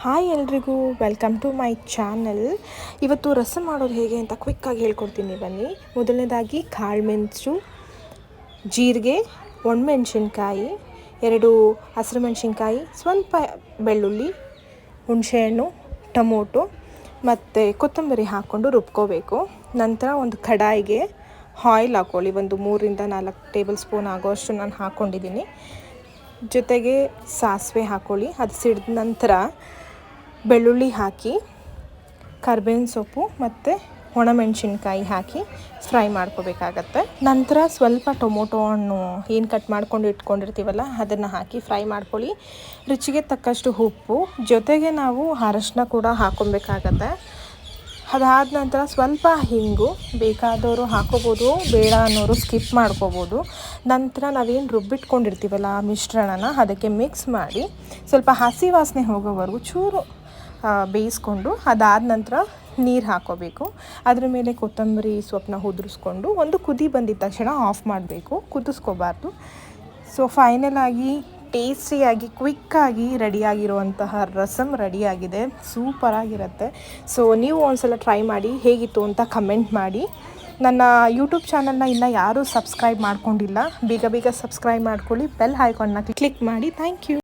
Hi ಎಲ್ರಿಗೂ, welcome to my channel. ಇವತ್ತು ರಸಮ್ ಮಾಡೋದು ಹೇಗೆ ಅಂತ ಕ್ವಿಕ್ಕಾಗಿ ಹೇಳ್ಕೊಡ್ತೀನಿ ಬನ್ನಿ. ಮೊದಲನೇದಾಗಿ ಕಾಳು ಮೆಣಸು, ಜೀರಿಗೆ, ಒಣಮೆಣ್ಸಿನ್ಕಾಯಿ, 2 ಹಸಿರು ಮೆಣಸಿನ್ಕಾಯಿ, ಸ್ವಲ್ಪ ಬೆಳ್ಳುಳ್ಳಿ, ಹುಣಸೆಹಣ್ಣು, ಟೊಮೊಟೊ ಮತ್ತು ಕೊತ್ತಂಬರಿ ಹಾಕ್ಕೊಂಡು ರುಬ್ಕೋಬೇಕು. ನಂತರ ಒಂದು ಕಡಾಯಿಗೆ ಆಯಿಲ್ ಹಾಕ್ಕೊಳ್ಳಿ. ಒಂದು 3 4 ಟೇಬಲ್ ಸ್ಪೂನ್ ಆಗೋಷ್ಟು ನಾನು ಹಾಕ್ಕೊಂಡಿದ್ದೀನಿ. ಜೊತೆಗೆ ಸಾಸಿವೆ ಹಾಕ್ಕೊಳ್ಳಿ. ಅದು ಸಿಡಿದ ನಂತರ ಬೆಳ್ಳುಳ್ಳಿ ಹಾಕಿ, ಕರಿಬೇವಿನ ಸೊಪ್ಪು ಮತ್ತು ಒಣಮೆಣಸಿನ್ಕಾಯಿ ಹಾಕಿ ಫ್ರೈ ಮಾಡ್ಕೋಬೇಕಾಗತ್ತೆ. ನಂತರ ಸ್ವಲ್ಪ ಟೊಮೊಟೊ ಹಣ್ಣು ಏನು ಕಟ್ ಮಾಡ್ಕೊಂಡು ಇಟ್ಕೊಂಡಿರ್ತೀವಲ್ಲ ಅದನ್ನು ಹಾಕಿ ಫ್ರೈ ಮಾಡ್ಕೊಳ್ಳಿ. ರುಚಿಗೆ ತಕ್ಕಷ್ಟು ಉಪ್ಪು, ಜೊತೆಗೆ ನಾವು ಅರಶಿನ ಕೂಡ ಹಾಕ್ಕೊಬೇಕಾಗತ್ತೆ. ಅದಾದ ನಂತರ ಸ್ವಲ್ಪ ಹಿಂಗು, ಬೇಕಾದವರು ಹಾಕೋಬೋದು, ಬೇಡ ಅನ್ನೋರು ಸ್ಕಿಪ್ ಮಾಡ್ಕೋಬೋದು. ನಂತರ ನಾವೇನು ರುಬ್ಬಿಟ್ಕೊಂಡಿರ್ತೀವಲ್ಲ ಆ ಮಿಶ್ರಣನ ಅದಕ್ಕೆ ಮಿಕ್ಸ್ ಮಾಡಿ ಸ್ವಲ್ಪ ಹಸಿ ವಾಸನೆ ಹೋಗೋವರೆಗೂ ಚೂರು ಬೇಯಿಸ್ಕೊಂಡು, ಅದಾದ ನಂತರ ನೀರು ಹಾಕ್ಕೋಬೇಕು. ಅದ್ರ ಮೇಲೆ ಕೊತ್ತಂಬರಿ ಸೊಪ್ಪನ್ನ ಉದುರಿಸ್ಕೊಂಡು ಒಂದು ಕುದಿ ಬಂದಿದ್ದ ತಕ್ಷಣ ಆಫ್ ಮಾಡಬೇಕು, ಕುದಿಸ್ಕೋಬಾರ್ದು. ಸೊ ಫೈನಲ್ ಆಗಿ ಟೇಸ್ಟಿಯಾಗಿ ಕ್ವಿಕ್ಕಾಗಿ ರೆಡಿಯಾಗಿರುವಂತಹ ರಸಮ್ ರೆಡಿಯಾಗಿದೆ. ಸೂಪರಾಗಿರುತ್ತೆ. ಸೊ ನೀವು ಒಂದ್ಸಲ ಟ್ರೈ ಮಾಡಿ, ಹೇಗಿತ್ತು ಅಂತ ಕಮೆಂಟ್ ಮಾಡಿ. ನನ್ನ ಯೂಟ್ಯೂಬ್ ಚಾನಲ್ನ ಇನ್ನೂ ಯಾರೂ ಸಬ್ಸ್ಕ್ರೈಬ್ ಮಾಡ್ಕೊಂಡಿಲ್ಲ, ಬೇಗ ಬೇಗ ಸಬ್ಸ್ಕ್ರೈಬ್ ಮಾಡ್ಕೊಳ್ಳಿ. ಬೆಲ್ ಐಕಾನ್ನ ಕ್ಲಿಕ್ ಮಾಡಿ. Thank you.